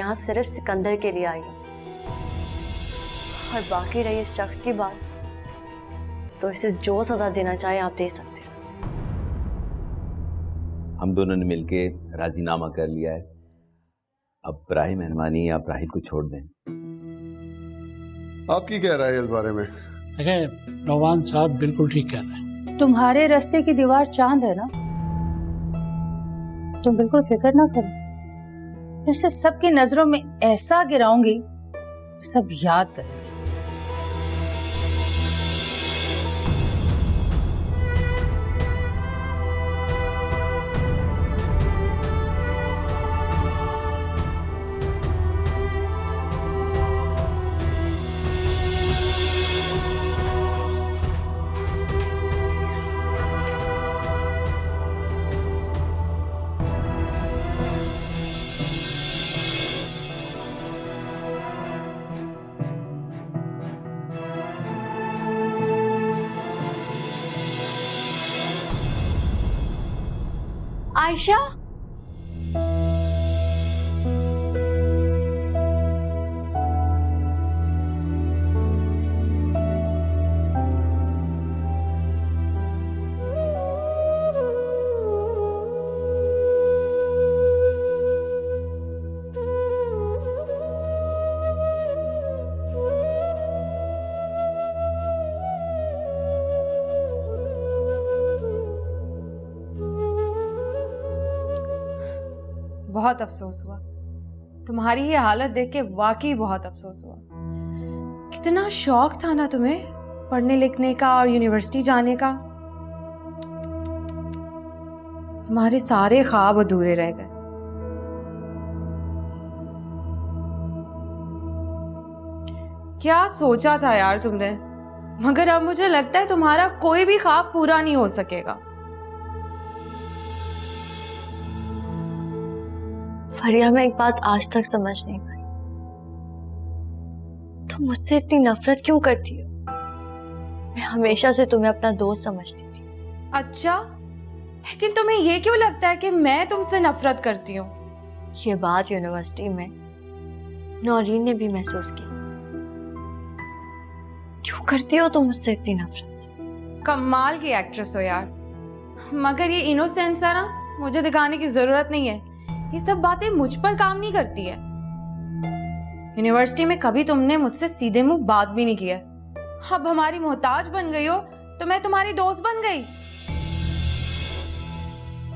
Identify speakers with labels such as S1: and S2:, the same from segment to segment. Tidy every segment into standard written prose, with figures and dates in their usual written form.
S1: यहाँ सिर्फ सिकंदर के लिए आई हूँ, और बाकी रही इस शख्स की बात, तो इसे जो सजा देना चाहे आप दे सकते हैं।
S2: हम दोनों ने मिलके राजीनामा कर लिया है। अब बराए मेहरबानी आप राहिल को छोड़ दें।
S3: आपकी क्या राय है इस बारे में?
S4: देखिए, नौवान साहब बिल्कुल ठीक कह रहे हैं।
S5: तुम्हारे रास्ते की दीवार चांद है ना, तुम बिल्कुल फिक्र ना करो। मैं उसे सबकी नजरों में ऐसा गिराऊंगी, सब याद करेंगे।
S1: आयशा,
S6: बहुत अफसोस हुआ। तुम्हारी ये हालत देख के वाकई बहुत अफसोस हुआ। कितना शौक था ना तुम्हें पढ़ने लिखने का और यूनिवर्सिटी जाने का। तुम्हारे सारे ख्वाब अधूरे रह गए। क्या सोचा था यार तुमने, मगर अब मुझे लगता है तुम्हारा कोई भी ख्वाब पूरा नहीं हो सकेगा।
S1: फरिया, मैं एक बात आज तक समझ नहीं पाई, तुम मुझसे इतनी नफरत क्यों करती हो? मैं हमेशा से तुम्हें अपना दोस्त समझती थी।
S6: अच्छा, लेकिन तुम्हें ये क्यों लगता है कि मैं तुमसे नफरत करती हूँ?
S1: ये बात यूनिवर्सिटी में नौरीन ने भी महसूस की। क्यों करती हो तुम मुझसे इतनी नफरत?
S6: कमाल की एक्ट्रेस हो यार, मगर ये इनोसेंस है ना, मुझे दिखाने की जरूरत नहीं है। ये सब बातें मुझ पर काम नहीं करती है। यूनिवर्सिटी में कभी तुमने मुझसे सीधे मुंह बात भी नहीं किया। अब हमारी मोहताज बन गई हो तो मैं तुम्हारी दोस्त बन गई।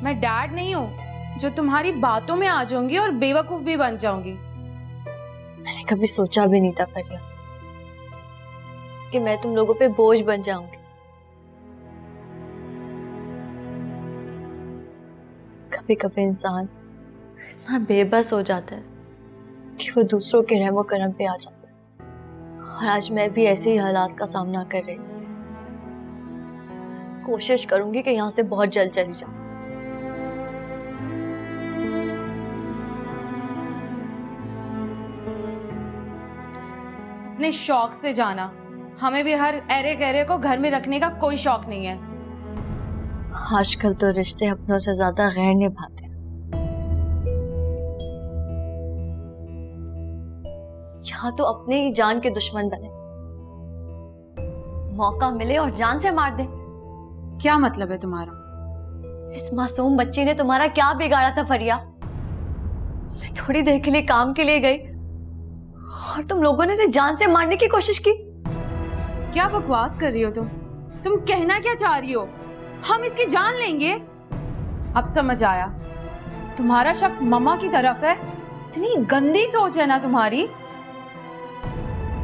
S6: मैं डैड नहीं हूं जो तुम्हारी बातों में आ जाऊंगी और बेवकूफ भी बन जाऊंगी।
S1: मैंने कभी सोचा भी नहीं था फरिया कि मैं तुम लोगों पे बोझ बन जाऊंगी। कभी कभी इंसान इतना बेबस हो जाता है कि वो दूसरों के रहमो करम पे आ जाता है, और आज मैं भी ऐसे ही हालात का सामना कर रही हूँ। कोशिश करूंगी कि यहाँ से बहुत जल्द चली जाऊं।
S6: अपने शौक से जाना, हमें भी हर ऐरे गहरे को घर में रखने का कोई शौक नहीं है।
S1: आजकल तो रिश्ते अपनों से ज्यादा गैर निभाते हैं। यहाँ तो अपने ही जान के दुश्मन बने, मौका मिले और जान से मार दे।
S6: क्या मतलब है तुम्हारा?
S1: इस मासूम बच्ची ने तुम्हारा क्या बिगाड़ा था फरिया? मैं थोड़ी देर के लिए काम के लिए गई और तुम लोगों ने इसे जान से मारने की कोशिश की।
S6: क्या बकवास कर रही हो तुम कहना क्या चाह रही हो? हम इसकी जान लेंगे? अब समझ आया, तुम्हारा शक मम्मा की तरफ है। इतनी गंदी सोच है ना तुम्हारी।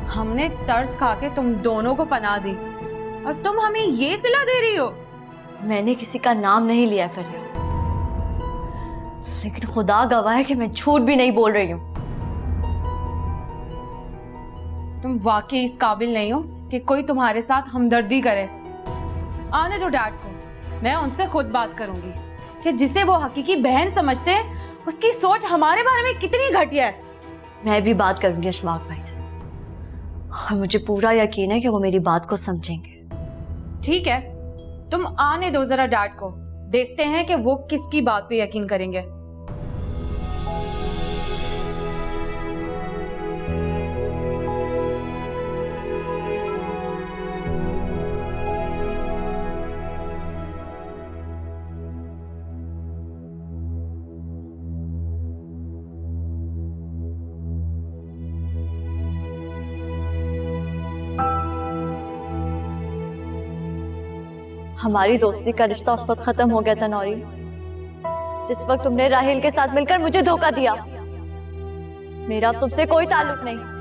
S6: हमने तरस खा के तुम दोनों को पनाह दी और तुम हमें ये सिला दे रही हो।
S1: मैंने किसी का नाम नहीं लिया फरिया, लेकिन खुदा गवाह है कि मैं झूठ भी नहीं बोल रही हूँ।
S6: तुम वाकई इस काबिल नहीं हो कि कोई तुम्हारे साथ हमदर्दी करे। आने दो डैड को, मैं उनसे खुद बात करूंगी कि जिसे वो हकीकी बहन समझते हैं उसकी सोच हमारे बारे में कितनी घटिया है।
S1: मैं भी बात करूंगी अशफाक भाई से, और मुझे पूरा यकीन है कि वो मेरी बात को समझेंगे।
S6: ठीक है, तुम आने दो जरा डैड को, देखते हैं कि वो किसकी बात पे यकीन करेंगे।
S1: हमारी दोस्ती का रिश्ता उस वक्त खत्म हो गया था नौरी, जिस वक्त तुमने राहिल के साथ मिलकर मुझे धोखा दिया। मेरा तुमसे कोई ताल्लुक नहीं।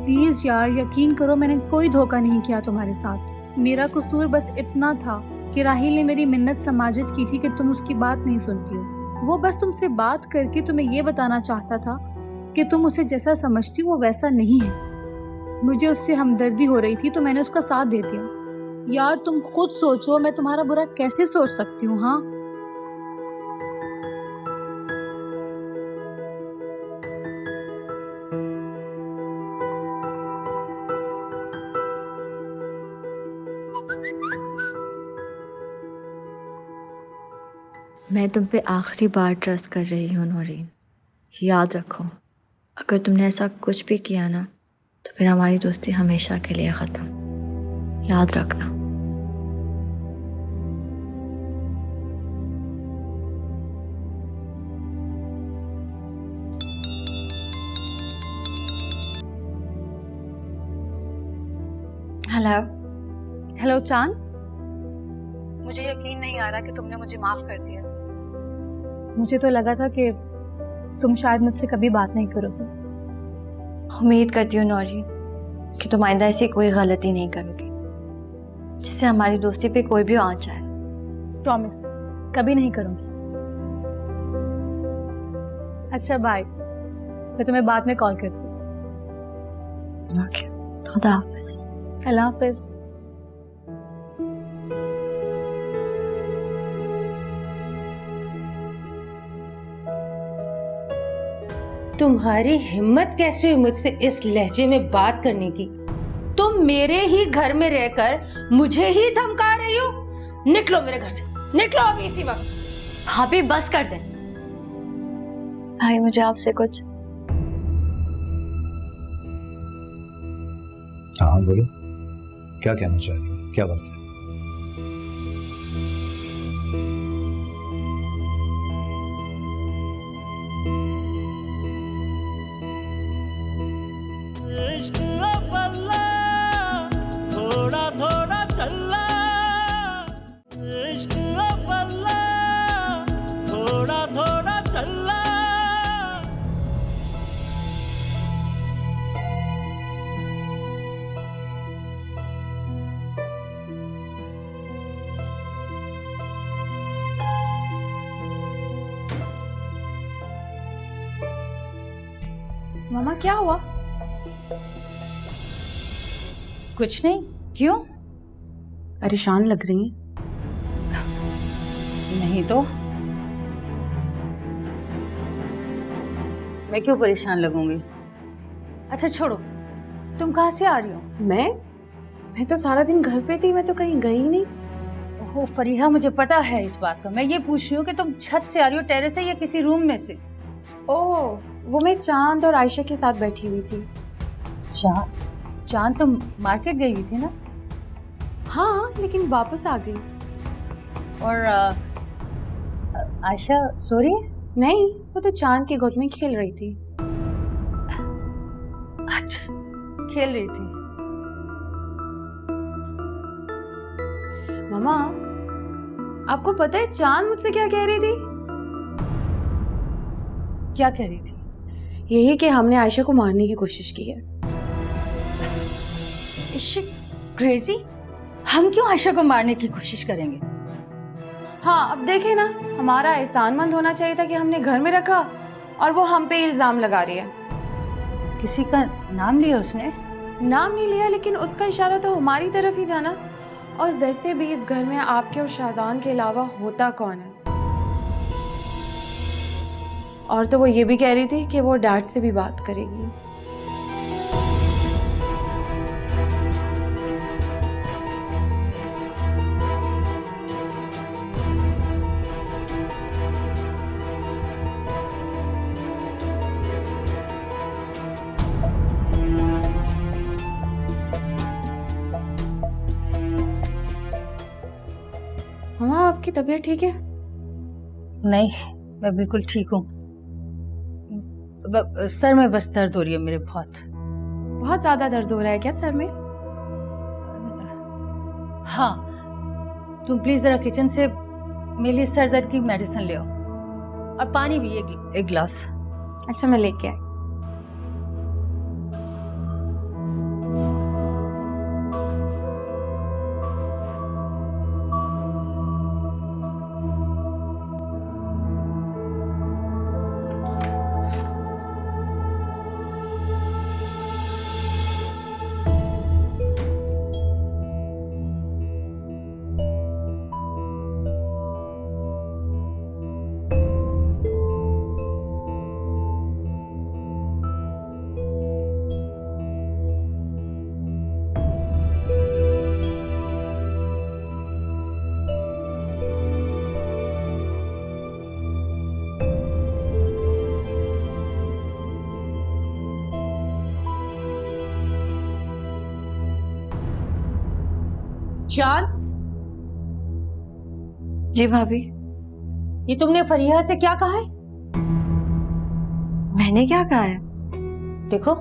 S3: प्लीज यार यकीन करो, मैंने कोई धोखा नहीं किया तुम्हारे साथ। मेरा कसूर बस इतना था कि राहिल ने मेरी मिन्नत समाजित की थी कि तुम उसकी बात नहीं सुनती हो। वो बस तुमसे बात करके तुम्हें ये बताना चाहता था कि तुम उसे जैसा समझती हो वो वैसा नहीं है। मुझे उससे हमदर्दी हो रही थी तो मैंने उसका साथ दे दिया। यार तुम खुद सोचो, मैं तुम्हारा बुरा कैसे सोच सकती हूँ? हाँ
S1: मैं तुम पे आखिरी बार ट्रस्ट कर रही हूँ नौरीन। याद रखो, अगर तुमने ऐसा कुछ भी किया ना तो फिर हमारी दोस्ती हमेशा के लिए खत्म। याद रखना। हेलो।
S3: हेलो चांद, मुझे यकीन नहीं आ रहा कि तुमने मुझे माफ कर दिया। मुझे तो लगा था कि तुम शायद मुझसे कभी बात नहीं करोगे।
S1: उम्मीद करती हूँ नौरी कि तुम आइंदा ऐसी कोई गलती नहीं करोगी जिससे हमारी दोस्ती पे कोई भी आँच आए।
S3: प्रॉमिस, कभी नहीं करूंगी। अच्छा बाय, मैं तुम्हें बाद में कॉल करती हूँ।
S1: ओके, खुदा हाफिज।
S3: अल्लाह हाफिज।
S5: तुम्हारी हिम्मत कैसे हुई मुझसे इस लहजे में बात करने की? तुम मेरे ही घर में रहकर मुझे ही धमका रही हो। निकलो मेरे घर से, निकलो अभी इसी वक्त।
S1: भाभी बस कर दे। भाई मुझे आपसे कुछ।
S7: हाँ बोलो, क्या कहना चाह रही हो? क्या बात है?
S8: इश्क बल्ला थोड़ा थोड़ा चल्ला, इश्क बल्ला थोड़ा थोड़ा चल्ला।
S6: मामा क्या हुआ?
S5: कुछ नहीं। क्यों?
S6: परेशान लग रही हैं।
S5: नहीं तो मैं क्यों परेशान लगूंगी? अच्छा छोड़ो, तुम कहाँ से आ रही हो?
S6: मैं तो सारा दिन घर पे थी, मैं तो कहीं गई नहीं।
S5: ओहो फरीहा, मुझे पता है इस बात का। मैं ये पूछ रही हूँ कि तुम छत से आ रही हो, टेरेस से या किसी रूम में से?
S6: ओह, वो मैं चांद और आयशा के साथ बैठी हुई थी।
S5: चांद तुम मार्केट गई हुई थी ना?
S6: हाँ, लेकिन वापस आ गई।
S5: और आयशा सो रही है?
S6: नहीं, वो तो चांद की गोद में खेल रही थी।
S5: अच्छा, खेल रही थी।
S6: मामा, आपको पता है चांद मुझसे क्या कह रही थी?
S5: क्या कह रही थी?
S6: यही कि हमने आयशा को मारने की कोशिश की है।
S5: इश्क, क्रेजी? हम क्यों आयशा को मारने की कोशिश करेंगे?
S6: हाँ, अब देखे ना, हमारा एहसानमंद होना चाहिए था कि हमने घर में रखा और वो हम पे इल्जाम लगा रही है।
S5: किसी का नाम लिया उसने?
S6: नाम नहीं लिया, लेकिन उसका इशारा तो हमारी तरफ ही था ना। और वैसे भी इस घर में आपके और शादान के अलावा होता कौन है? और तो वो ये भी कह रही थी कि वो डैड से भी बात करेगी। हाँ, आपकी तबीयत ठीक है?
S5: नहीं, मैं बिल्कुल ठीक हूँ। सर में बस दर्द हो रही है मेरे बहुत।
S6: बहुत ज्यादा दर्द हो रहा है क्या सर में?
S5: हाँ, तुम प्लीज जरा किचन से मेरे लिए सर दर्द की मेडिसिन ले आओ, और पानी भी एक गिलास।
S6: अच्छा, मैं लेके आई।
S5: जान,
S1: जी भाभी।
S5: ये तुमने फरीहा से क्या कहा है?
S1: मैंने क्या कहा है?
S5: देखो,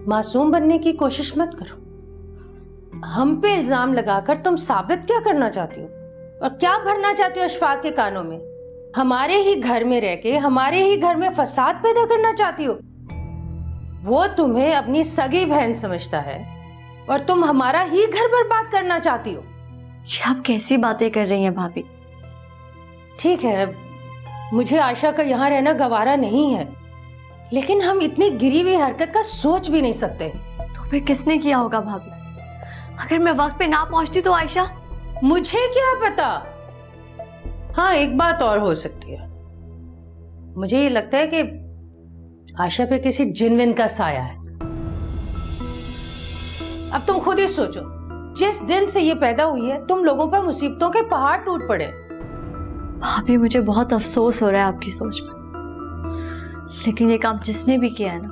S5: मासूम बनने की कोशिश मत करो। हम पे इल्जाम लगाकर तुम साबित क्या करना चाहती हो, और क्या भरना चाहती हो अशफाक के कानों में? हमारे ही घर में रह के हमारे ही घर में फसाद पैदा करना चाहती हो। वो तुम्हें अपनी सगी बहन समझता है और तुम हमारा ही घर बर्बाद करना चाहती हो।
S1: ये आप कैसी बातें कर रही हैं भाभी?
S5: ठीक है, मुझे आयशा का यहाँ रहना गवारा नहीं है, लेकिन हम इतनी गिरी हुई हरकत का सोच भी नहीं सकते।
S1: तो फिर किसने किया होगा भाभी? अगर मैं वक्त पे ना पहुंचती तो आयशा?
S5: मुझे क्या पता। हाँ, एक बात और हो सकती है। मुझे ये लगता है कि आयशा पे किसी जिन-विन का साया है। अब तुम खुद ही सोचो, जिस दिन से ये पैदा हुई है तुम लोगों पर मुसीबतों के पहाड़ टूट पड़े।
S1: भाभी, मुझे बहुत अफसोस हो रहा है आपकी सोच पर, लेकिन ये काम जिसने भी किया है ना,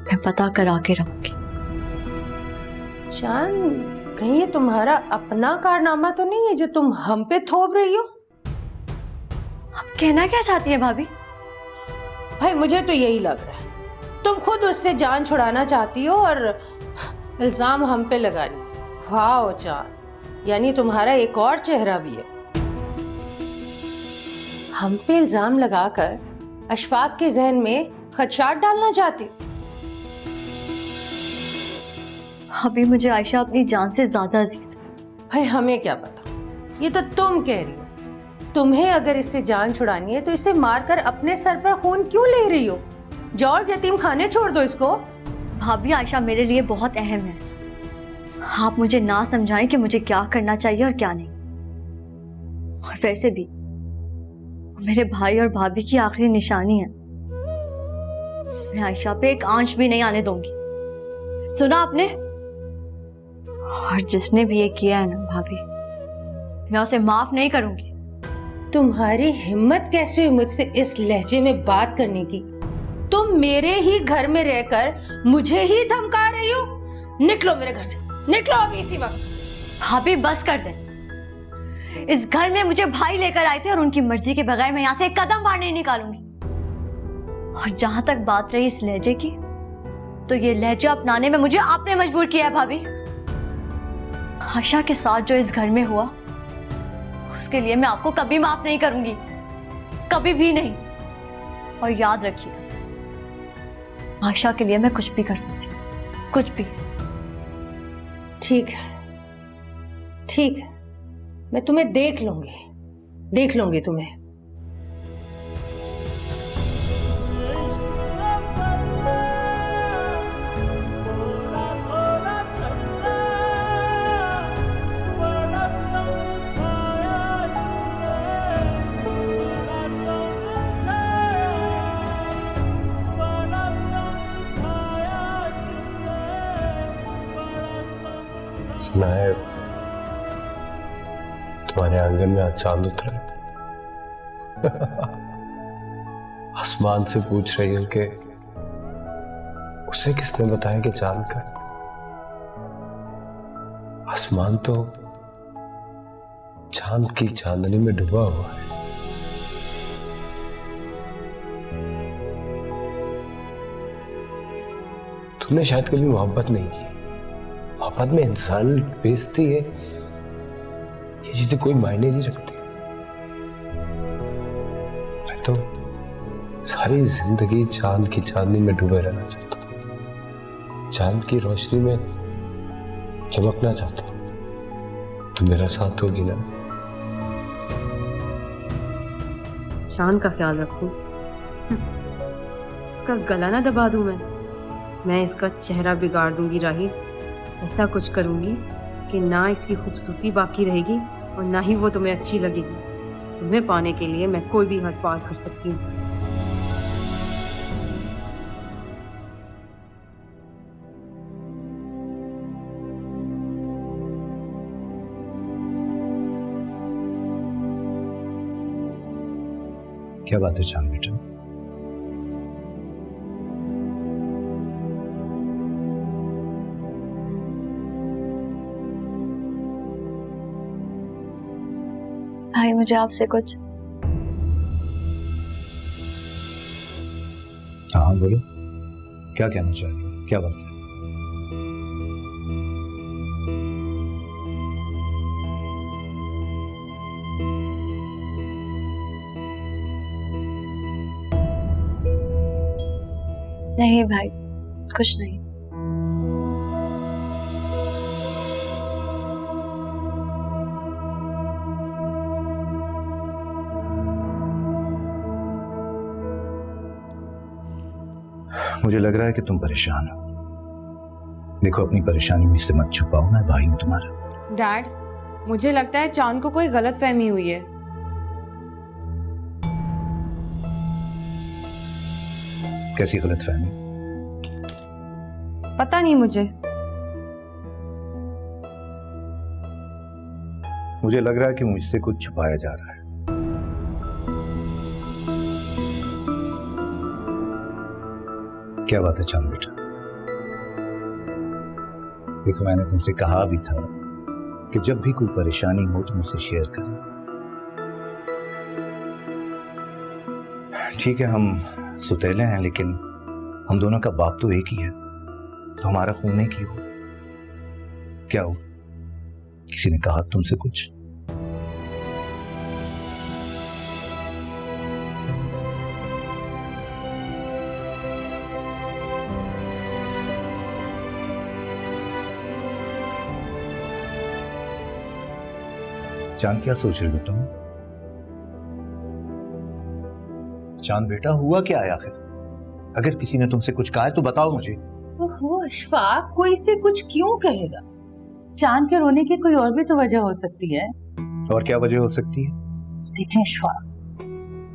S1: मैं पता करा के रहूंगी।
S5: शान, कहीं ये तुम्हारा अपना कारनामा तो नहीं है जो तुम हम पे थोप रही हो?
S1: आप कहना क्या चाहती हैं भाभी?
S5: भाई, मुझे तो यही लग रहा है। तुम खुद उससे जान छुड़ाना चाहती हो और इल्जाम हम पे लगा रही। वाह जान, यानी तुम्हारा एक और चेहरा भी है। हम पे इल्जाम लगाकर अशफाक के जहन में खदशात डालना चाहती हो।
S1: अभी मुझे आयशा अपनी जान से ज्यादा अजीज है।
S5: भाई, हमें क्या पता, ये तो तुम कह रही हो। तुम्हें अगर इससे जान छुड़ानी है तो इसे मारकर अपने सर पर खून क्यों ले रही हो? जाओ यतीम खाने छोड़ दो इसको।
S1: भाभी, आयशा मेरे लिए बहुत अहम है। आप मुझे ना समझाएं कि मुझे क्या करना चाहिए और क्या नहीं। और वैसे भी मेरे भाई और भाभी की आखिरी निशानी है। मैं आयशा पे एक आंच भी नहीं आने दूंगी। सुना आपने? और जिसने भी ये किया है ना भाभी, मैं उसे माफ नहीं करूंगी।
S5: तुम्हारी हिम्मत कैसे हुई मुझसे इस लहजे में बात करने की? तुम मेरे ही घर में रहकर मुझे ही धमका रही हो। निकलो मेरे घर से, निकलो अभी इसी वक्त।
S1: भाभी, बस कर दे। इस घर में मुझे भाई लेकर आए थे और उनकी मर्जी के बगैर मैं यहाँ से एक कदम बाहर नहीं निकालूंगी। और जहां तक बात रही इस लहजे की, तो ये लहजा अपनाने में मुझे आपने मजबूर किया है भाभी। आयशा के साथ जो इस घर में हुआ, उसके लिए मैं आपको कभी माफ नहीं करूंगी, कभी भी नहीं। और याद रखिए, आयशा के लिए मैं कुछ भी कर सकती हूँ, कुछ भी।
S5: ठीक है, ठीक है, मैं तुम्हें देख लूंगी तुम्हें।
S9: सुना है तुम्हारे आंगन में आज चांद उतरा। आसमान से पूछ रही हूं कि उसे किसने बताया कि चांद का। आसमान तो चांद की चांदनी में डूबा हुआ है। तुमने शायद कभी मोहब्बत नहीं की। मोहब्बत में इंसान बेइज्जती है, ये चीजें कोई मायने नहीं रखती। मैं तो सारी जिंदगी चांद की चांदनी में डूबे रहना चाहता हूं, चांद की रोशनी में चमकना चाहता हूं। तुम मेरा साथ होगी ना?
S10: चांद का ख्याल रखूं? इसका गला ना दबा दूं मैं इसका चेहरा बिगाड़ दूंगी राही। ऐसा कुछ करूंगी कि ना इसकी खूबसूरती बाकी रहेगी और ना ही वो तुम्हें अच्छी लगेगी। तुम्हें पाने के लिए मैं कोई भी हद पार कर सकती हूँ।
S7: क्या बात है चांद बेटा?
S1: भाई मुझे आपसे कुछ।
S7: हाँ बोलो, क्या कहना चाह रही हो? क्या बात है?
S1: नहीं भाई, कुछ नहीं।
S7: मुझे लग रहा है कि तुम परेशान हो। देखो, अपनी परेशानी मुझसे मत छुपाओ, मैं भाई हूं तुम्हारा।
S6: डैड, मुझे लगता है चांद को कोई गलत फहमी हुई है।
S7: कैसी गलत फहमी?
S6: पता नहीं मुझे
S7: लग रहा है कि मुझसे कुछ छुपाया जा रहा है। क्या बात है चांद बेटा? देखो, मैंने तुमसे कहा भी था कि जब भी कोई परेशानी हो तो मुझसे शेयर करना। ठीक है, हम सुतेले हैं, लेकिन हम दोनों का बाप तो एक ही है, तो हमारा खून एक ही हो। क्या हो, किसी ने कहा तुमसे कुछ? चांद, क्या सोच रही हो तुम? चांद बेटा, हुआ क्या है आखिर? अगर किसी ने तुमसे कुछ कहा है तो बताओ मुझे।
S5: ओहो अशफाक, कोई इसे कुछ क्यों कहेगा? चांद के रोने की कोई और भी तो वजह हो सकती है।
S7: और क्या वजह हो सकती है?
S5: देखें अशफाक,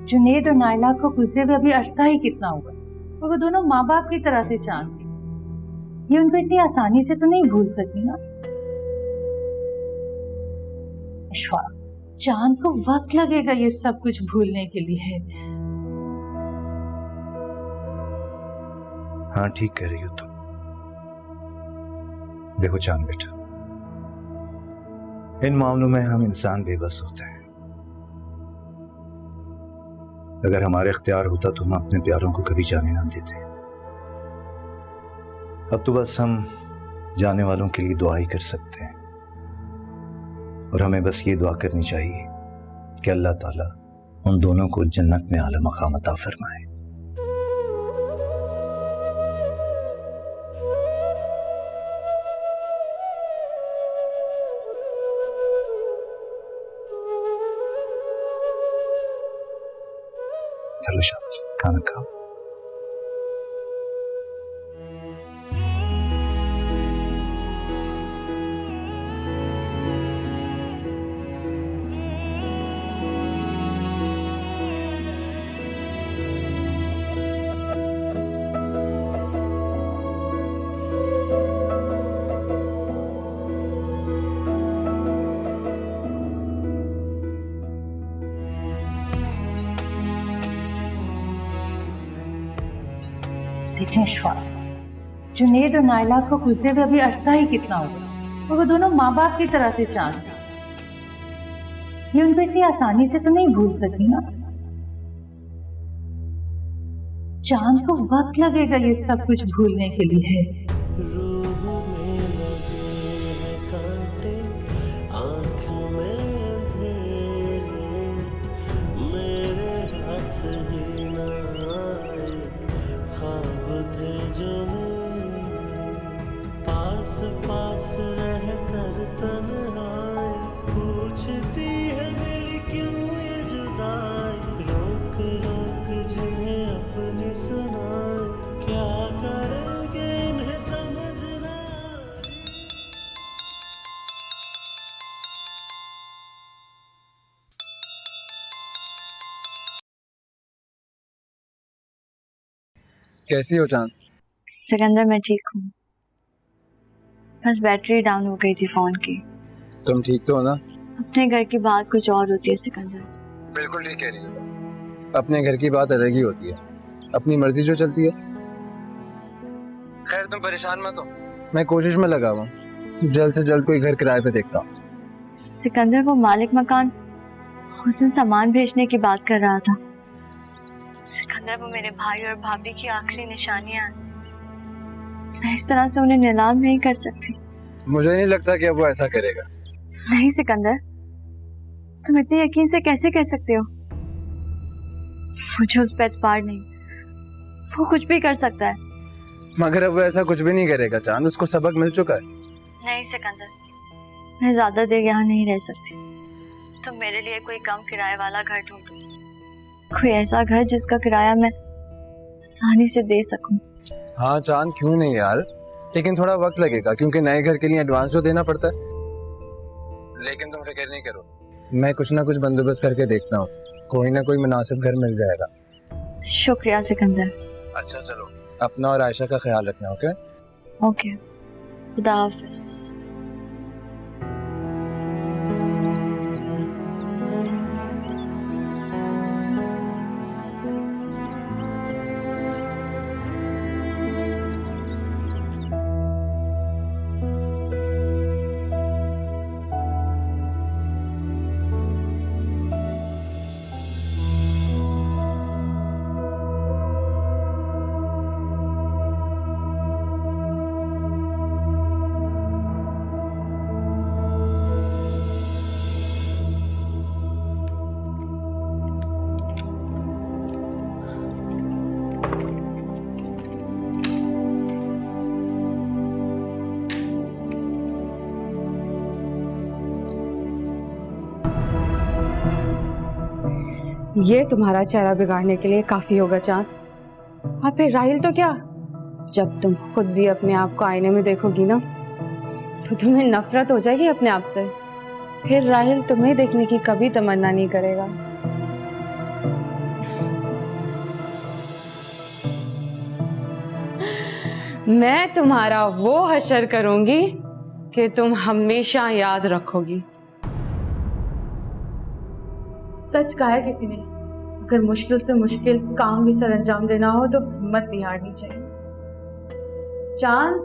S5: जुनैद और नायला को गुजरे हुए अभी अरसा ही कितना हुआ, और वो दोनों माँ बाप की तरह थे चांद के। ये उनको इतनी आसानी से तो नहीं भूल सकती ना। अशफाक, चांद को वक्त लगेगा ये सब कुछ भूलने के लिए।
S7: हाँ, ठीक कह रही हो तुम। देखो चांद बेटा, इन मामलों में हम इंसान बेबस होते हैं। अगर हमारे इख्तियार होता तो हम अपने प्यारों को कभी जाने ना देते। अब तो बस हम जाने वालों के लिए दुआ ही कर सकते हैं, और हमें बस ये दुआ करनी चाहिए कि अल्लाह ताला उन दोनों को जन्नत में आला मकाम अता फरमाए। चलो शाबाश, खाना खाओ।
S5: देखें इशफाक, जुनेद और नायला को गुजरे हुए अभी अरसा ही कितना होगा और वो दोनों माँ बाप की तरह थे चांद। ये उनको इतनी आसानी से तो नहीं भूल सकती ना। चांद को वक्त लगेगा ये सब कुछ भूलने के लिए।
S8: रूह में लगे हैं कांटे, आँख में अंधेरे, मेरे हाथ ही ना आए, ख्वाब थे जो मेरे, पास पास रह कर तन्हाई, पूछती है मिली क्यों ये जुदाई, रोक रोक जिन्हें अपनी सुनाई, क्या करेंगे इन्हें समझना।
S11: कैसी हो चांद?
S1: सिकंदर मैं ठीक हूँ, बस बैटरी डाउन हो गई थी फोन की।
S11: तुम ठीक तो हो ना?
S1: अपने घर की बात कुछ और होती है सिकंदर।
S11: बिल्कुल ठीक कह रही हो, अपने घर की बात अलग ही होती है, अपनी मर्जी जो चलती है। खैर तुम परेशान मत हो, मैं कोशिश में लगा हुआ हूँ, जल्द से जल्द कोई घर किराए पे देखता हूँ।
S1: सिकंदर वो मालिक मकान उस दिन सामान भेजने की बात कर रहा था। सिकंदर वो मेरे भाई और भाभी की आखिरी निशानियां हैं, मैं इस तरह से उन्हें नीलाम नहीं कर सकती।
S11: मुझे नहीं लगता कि अब वो ऐसा करेगा।
S1: नहीं सिकंदर, तुम इतने यकीन से कैसे कह सकते हो? मुझे उस पर एतबार नहीं, वो कुछ भी कर सकता है।
S11: मगर अब वो ऐसा कुछ भी नहीं करेगा चांद, उसको सबक मिल चुका है।
S1: नहीं सिकंदर, मैं ज्यादा देर यहाँ नहीं रह सकती। तुम मेरे लिए कोई कम किराए वाला घर ढूंढो, कोई ऐसा घर जिसका किराया मैं आसानी से दे सकूं।
S11: हाँ चांद क्यों नहीं यार, लेकिन थोड़ा वक्त लगेगा क्योंकि नए घर के लिए एडवांस जो देना पड़ता है। लेकिन तुम फिक्र नहीं करो, मैं कुछ ना कुछ बंदोबस्त करके देखता हूँ, कोई ना कोई मुनासिब घर मिल जाएगा।
S1: शुक्रिया सिकंदर।
S11: अच्छा चलो, अपना और आयशा का ख्याल रखना। ओके
S1: ओके, खुदा हाफिज।
S10: ये तुम्हारा चेहरा बिगाड़ने के लिए काफी होगा चांद। और फिर राहिल तो क्या, जब तुम खुद भी अपने आप को आईने में देखोगी ना तो तुम्हें नफरत हो जाएगी अपने आप से। फिर राहिल तुम्हें देखने की कभी तमन्ना नहीं करेगा। मैं तुम्हारा वो हशर करूंगी कि तुम हमेशा याद रखोगी। सच कहा है किसी ने, अगर मुश्किल से मुश्किल काम भी सर अंजाम देना हो तो हिम्मत नहीं हारनी चाहिए। चांद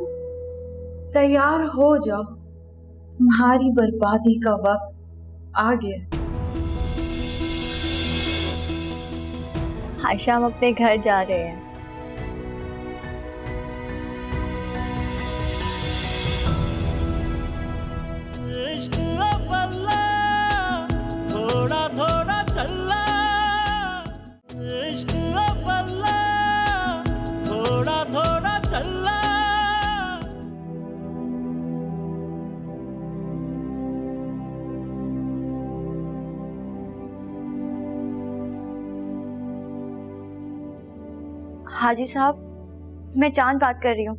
S10: तैयार हो जाओ, तुम्हारी बर्बादी का वक्त आ गया।
S1: आयशा, हम अपने घर जा रहे हैं।
S8: इश्क अव्वला थोड़ा थोड़ा चला, इश्क अव्वला थोड़ा थोड़ा चला।
S1: हाजी साहब, मैं चांद बात कर रही हूँ,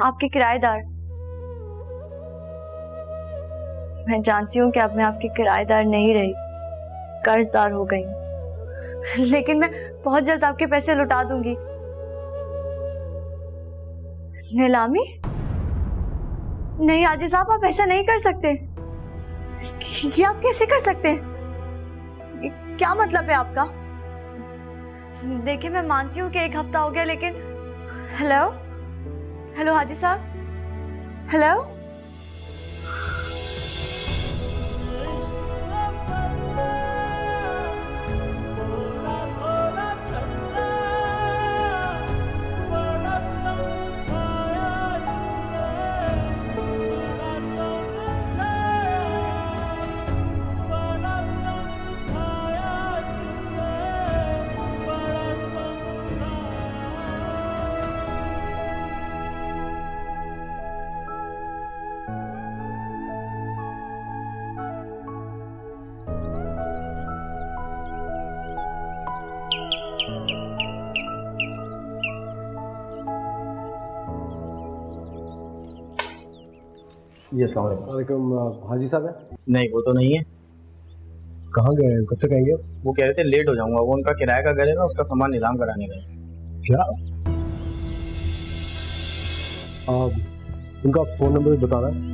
S1: आपके किराएदार। मैं जानती हूँ कि अब मैं आपकी किराएदार नहीं रही, कर्जदार हो गई हूँ, लेकिन मैं बहुत जल्द आपके पैसे लौटा दूंगी। नीलामी? नहीं हाजी साहब, आप ऐसा नहीं कर सकते। ये आप कैसे कर सकते हैं? क्या मतलब है आपका? देखिए, मैं मानती हूँ कि 1 हफ्ता हो गया, लेकिन हेलो हेलो हाजी साहब, हेलो।
S12: जी अस्सलाम
S9: वालेकुम। हाजी साहब है?
S12: नहीं, वो तो नहीं है।
S9: कहाँ गए हैं? कब तक आएंगे?
S12: वो कह रहे थे लेट हो जाऊंगा, वो उनका किराए का घर है ना, उसका सामान नीलाम कराने गए।
S9: क्या? उनका फ़ोन नंबर बताना है?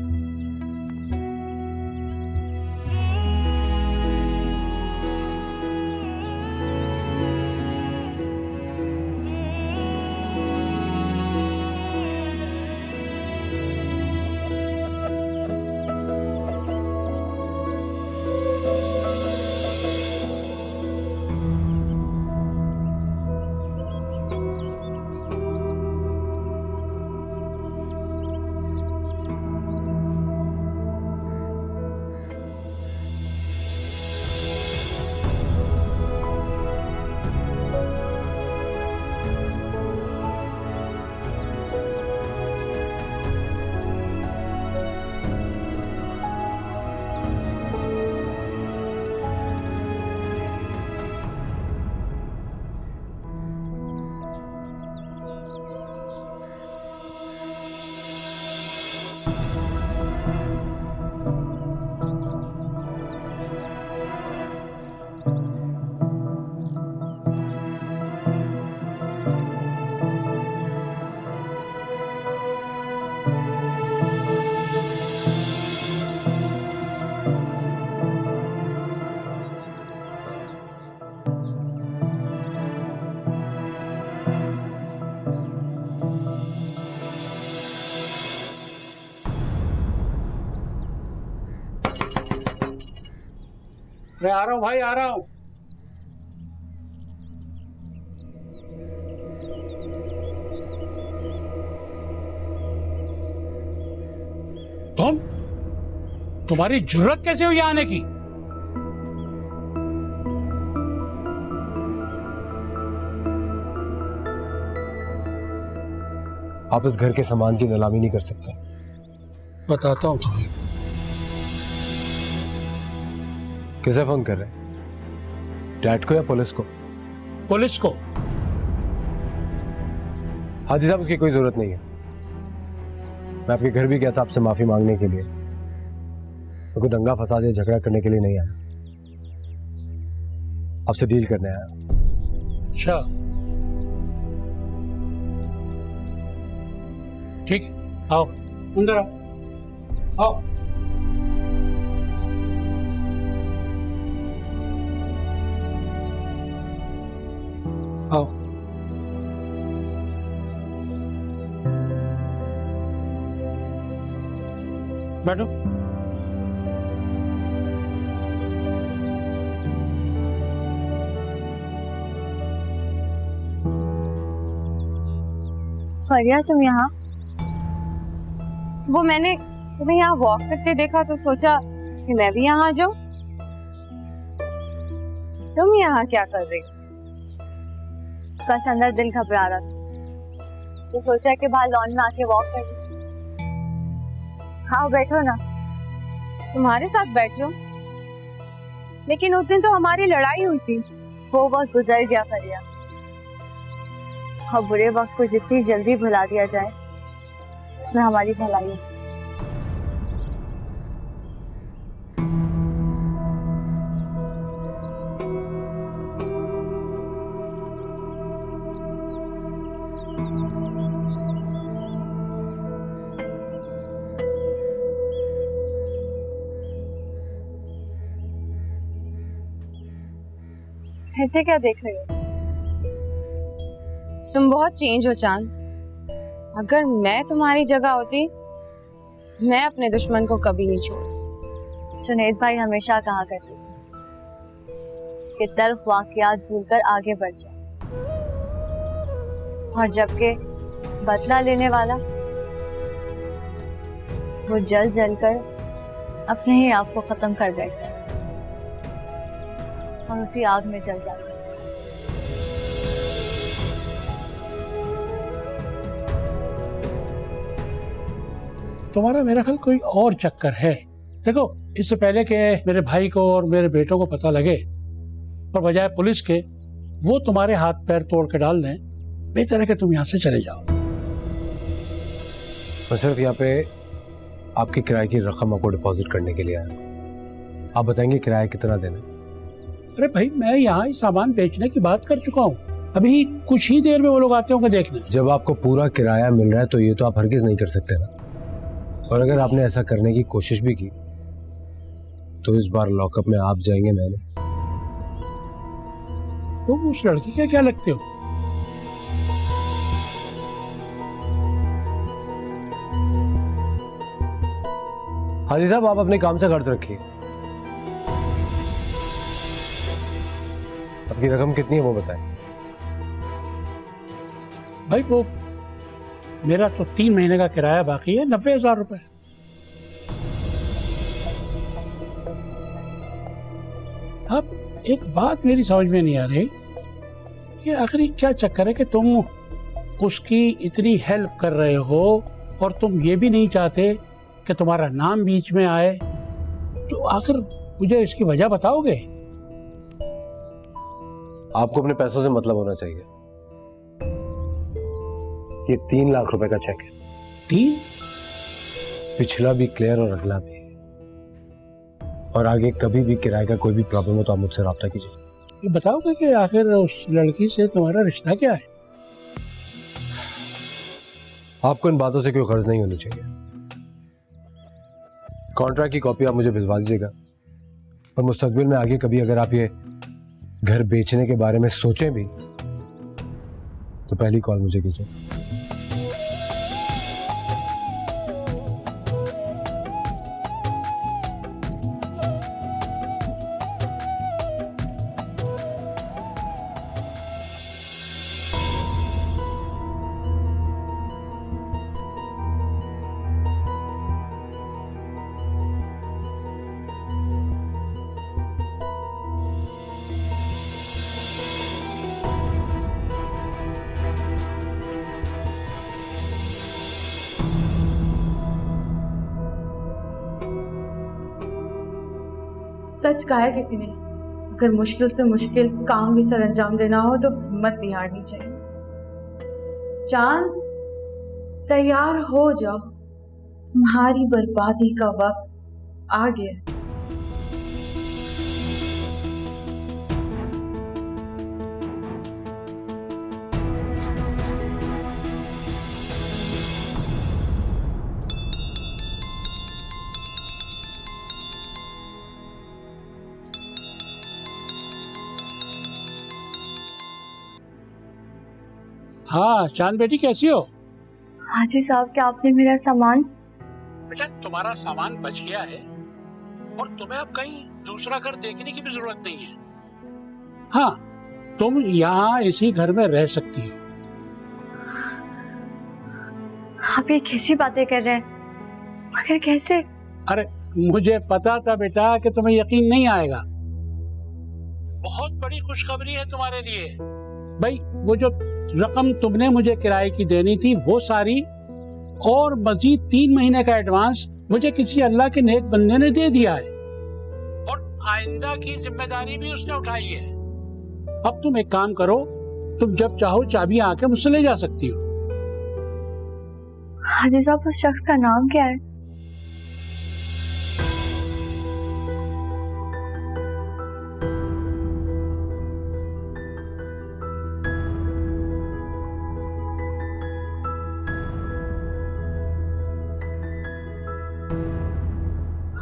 S4: मैं आ रहा हूँ भाई, आ रहा हूँ। तुम्हारी जुर्रत कैसे हुई आने की?
S9: आप इस घर के सामान की नीलामी नहीं कर सकते।
S4: बताता हूँ तुम्हें।
S9: किसे फोन कर रहे हैं? डैड को या पुलिस को?
S4: पुलिस को।
S9: हाजी साहब, उसकी कोई जरूरत नहीं है। मैं आपके घर भी गया था आपसे माफी मांगने के लिए। मैं कोई दंगा फसाद या झगड़ा करने के लिए नहीं आया, आपसे डील करने आया।
S4: अच्छा, ठीक, आओ अंदर आओ। आओ। आओ। बैठो।
S1: फरिया, तुम यहाँ?
S6: वो मैंने तुम्हें यहाँ वॉक करते देखा तो सोचा कि मैं भी यहाँ आ जाऊं। तुम यहाँ क्या कर रही हो?
S1: बस अंदर दिल घबरा रहा था तो सोचा कि बाहर लॉन में आके वॉक कर लूं। हाँ बैठो ना।
S6: तुम्हारे साथ बैठ जाओ, लेकिन उस दिन तो हमारी लड़ाई हुई थी।
S1: वो वक्त गुजर गया फरिया। और बुरे वक्त को जितनी जल्दी भुला दिया जाए उसमें हमारी भलाई है। ऐसे क्या देख रहे हो?
S6: तुम बहुत चेंज हो चांद। अगर मैं तुम्हारी जगह होती मैं अपने दुश्मन को कभी नहीं छोड़ती।
S1: जुनैद भाई हमेशा कहा करते कि तल्ख वाकयात भूलकर आगे बढ़ जाओ, और जबकि बदला लेने वाला वो जल जल कर अपने ही आप को खत्म कर बैठता है और उसी आग में जल जाता है।
S4: तुम्हारा मेरा ख्याल कोई और चक्कर है। देखो, इससे पहले कि मेरे भाई को और मेरे बेटों को पता लगे और बजाय पुलिस के वो तुम्हारे हाथ पैर तोड़ के डाल दें, बेहतर है कि तुम यहाँ से चले जाओ।
S9: मैं सिर्फ यहाँ पे आपकी किराए की रकम आपको डिपॉजिट करने के लिए आया। आप बताएंगे किराया कितना देना?
S4: अरे भाई, मैं यहाँ ही सामान बेचने की बात कर चुका हूँ, अभी कुछ ही देर में वो लोग आते होंगे देखने।
S9: जब आपको पूरा किराया मिल रहा है तो ये तो आप हरगिज नहीं कर सकते ना। और अगर आपने ऐसा करने की कोशिश भी की तो इस बार लॉकअप में आप जाएंगे, मैं नहीं।
S4: तुम उस लड़की के क्या लगते हो?
S9: हाजी साहब, आप अपने काम से गर्द रखिए। आपकी रकम कितनी है वो बताएं।
S4: भाई वो मेरा तो 3 महीने का किराया बाकी है, 90,000 रुपए। अब एक बात मेरी समझ में नहीं आ रही कि आखिर क्या चक्कर है कि तुम उसकी इतनी हेल्प कर रहे हो और तुम ये भी नहीं चाहते कि तुम्हारा नाम बीच में आए, तो आखिर मुझे इसकी वजह बताओगे?
S9: आपको अपने पैसों से मतलब होना चाहिए। ये 3 लाख रुपए का चेक है।
S4: 3?
S9: पिछला भी क्लियर और अगला भी। और आगे कभी भी किराए का कोई भी प्रॉब्लम हो तो आप मुझसे रब्ता कीजिए।
S4: ये बताओगे कि आखिर उस लड़की से तुम्हारा रिश्ता क्या है?
S9: आपको इन बातों से कोई गर्ज नहीं होनी चाहिए। कॉन्ट्रैक्ट की कॉपी आप मुझे भिजवा दीजिएगा, और मुस्तकबिल में आगे कभी अगर आप ये घर बेचने के बारे में सोचें भी तो पहली कॉल मुझे कीजिए।
S6: सच कहा है किसी ने, अगर मुश्किल से मुश्किल काम भी सर अंजाम देना हो तो हिम्मत नहीं हारनी चाहिए। चांद, तैयार हो जाओ, तुम्हारी बर्बादी का वक्त आ गया।
S4: हाँ चांद बेटी, कैसी हो?
S1: हाजी साहब, क्या आपने मेरा सामान?
S4: बेटा, तुम्हारा सामान बच गया है और तुम्हें अब कहीं दूसरा घर देखने की भी जरूरत नहीं है। हाँ, तुम यहाँ इसी घर में रह सकती हो।
S1: आप ये कैसी बातें कर रहे हैं? मगर कैसे?
S4: अरे मुझे पता था बेटा कि तुम्हें यकीन नहीं आएगा। बहुत बड़ी खुशखबरी है तुम्हारे लिए। भाई, वो जो रकम तुमने मुझे किराए की देनी थी वो सारी, और मजीद 3 महीने का एडवांस मुझे किसी अल्लाह के नेक बंदे ने दे दिया है, और आइंदा की जिम्मेदारी भी उसने उठाई है। अब तुम एक काम करो, तुम जब चाहो चाबियां आके मुझसे ले जा सकती हो।
S1: हाजी साहब, उस शख्स का नाम क्या है?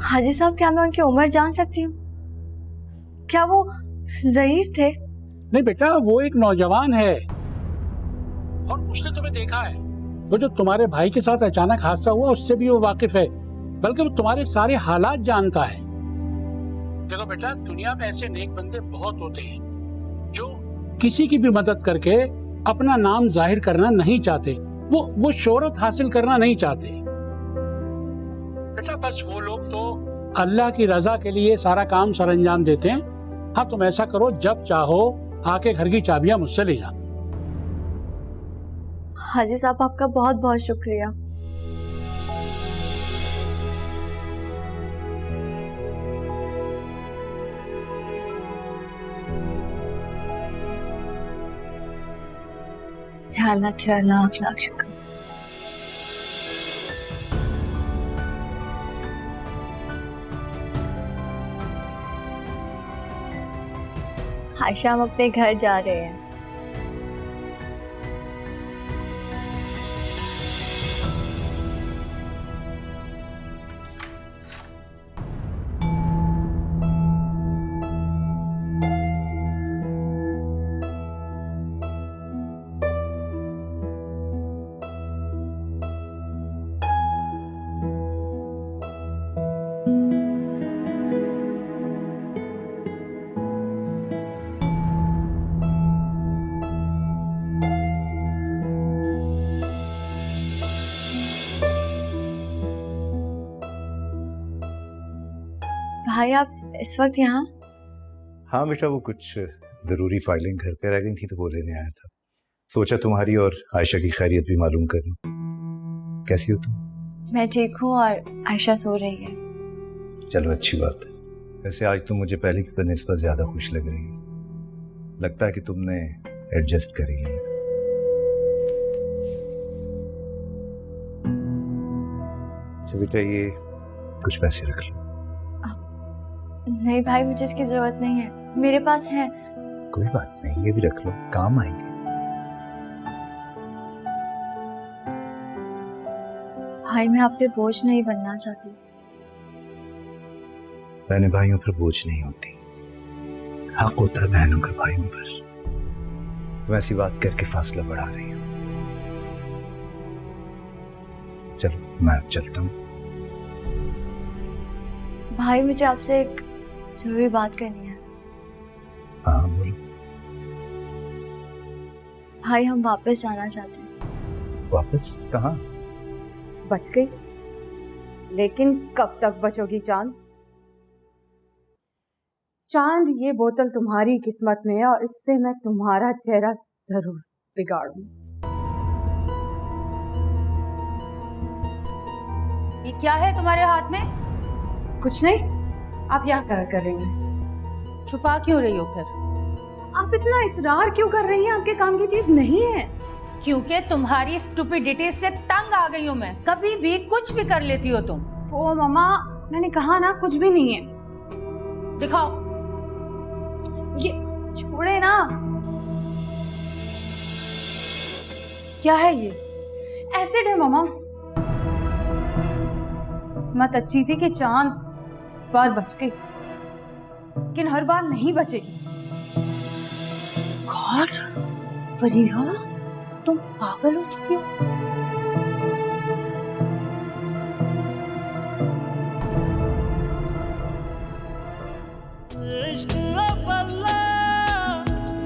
S1: हाजी साहब, क्या मैं उनकी उम्र जान सकती हूँ? क्या वो ज़ईफ थे?
S4: नहीं बेटा, वो एक नौजवान है और उसने तुम्हें देखा है। वो जो तुम्हारे भाई के साथ अचानक हादसा हुआ उससे भी वो वाकिफ है, बल्कि वो तुम्हारे सारे हालात जानता है। देखो बेटा, दुनिया में ऐसे नेक बंदे बहुत होते हैं जो किसी की भी मदद करके अपना नाम जाहिर करना नहीं चाहते, वो शोहरत हासिल करना नहीं चाहते। बेटा बस वो लोग तो अल्लाह की रजा के लिए सारा काम सरअंजाम देते हैं। हाँ, तुम ऐसा करो, जब चाहो आके घर की चाबियां मुझसे ले जाओ।
S1: हाजी साहब, आपका बहुत बहुत शुक्रिया। या अल्लाह, तेरा लाख लाख शुक्र। आयशा, हम अपने घर जा रहे हैं। भाई, आप इस वक्त यहाँ?
S7: हाँ बेटा, वो कुछ ज़रूरी फाइलिंग घर पे रह गई थी तो वो लेने आया था। सोचा तुम्हारी और आयशा की खैरियत भी मालूम कर लूं। कैसी हो तुम?
S1: मैं ठीक हूँ और आयशा सो रही है।
S7: चलो, अच्छी बात है। वैसे आज तुम मुझे पहले की बनिस्बत ज़्यादा खुश लग रही हो। लगता है कि तुमने एडजस्ट कर ही लिया। अच्छा बेटा, ये कुछ पैसे रख लो।
S1: नहीं भाई, मुझे इसकी जरूरत नहीं है, मेरे पास है।
S7: कोई बात नहीं, ये भी रख लो, काम आएंगे।
S1: भाई, मैं आप पे बोझ नहीं बनना चाहती।
S7: बहनें भाइयों पर बोझ नहीं होती, हक होता है बहनों का भाइयों पर। तुम ऐसी बात करके फासला बढ़ा रही हो। चलो, मैं अब चलता हूँ।
S1: भाई, मुझे आपसे एक जरूरी बात करनी है।
S7: हाँ बोलो।
S1: भाई, हम वापस जाना चाहते हैं।
S7: वापस? कहाँ?
S10: बच गई, लेकिन कब तक बचोगी चांद? चांद, ये बोतल तुम्हारी किस्मत में है और इससे मैं तुम्हारा चेहरा जरूर बिगाड़ूंगी। ये क्या है तुम्हारे हाथ में? कुछ नहीं। आप यहाँ क्या कर रही हैं? छुपा क्यों रही हो फिर? आप इतना इसरार क्यों कर रही हैं? आपके काम की चीज नहीं है। क्योंकि तुम्हारी स्टुपिडिटी से तंग आ गई हूँ मैं। कभी भी कुछ भी कर लेती हो तुम। ओ मम्मा, मैंने कहा ना कुछ भी नहीं है। दिखाओ। ये छोड़े ना। क्या है ये? एसिड है मम्मा। किस्मत अच्छी थी कि चांद इस बार बच गई, लेकिन हर बार नहीं बचेगी। गॉड, फरीहा, तुम पागल हो चुकी हो।
S8: इश्क अव्वला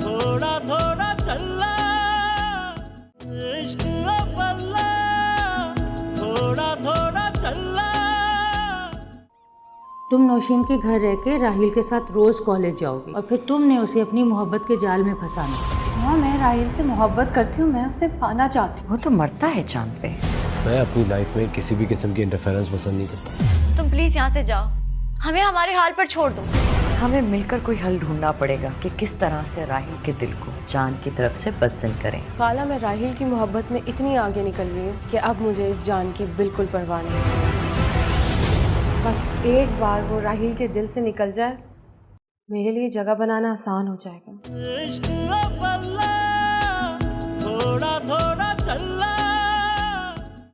S8: थोड़ा थोड़ा चला, इश्क अव्वला थोड़ा थोड़ा चला।
S5: तुम नौशीन के घर रह के राहिल के साथ रोज कॉलेज जाओगी और फिर तुमने उसे अपनी मोहब्बत के जाल में फंसाना।
S3: हाँ, मैं राहिल से मोहब्बत करती हूँ, मैं उसे पाना चाहती हूँ।
S13: वो तो मरता है चांद पे।
S9: मैं अपनी लाइफ में किसी भी किस्म की इंटरफेरेंस पसंद नहीं करता।
S1: तुम प्लीज यहाँ से जाओ, हमें हमारे हाल पर छोड़ दो।
S13: हमें मिलकर कोई हल ढूंढना पड़ेगा कि किस तरह से राहिल के दिल को जान की तरफ से बदजन करें।
S10: खाला, मैं राहिल की मोहब्बत में इतनी आगे निकल गई हूँ कि अब मुझे इस जान की बिल्कुल परवाह नहीं। बस एक बार वो राहिल के दिल से निकल जाए, मेरे लिए जगह बनाना आसान हो जाएगा।
S8: इश्क अव्वला थोड़ा थोड़ा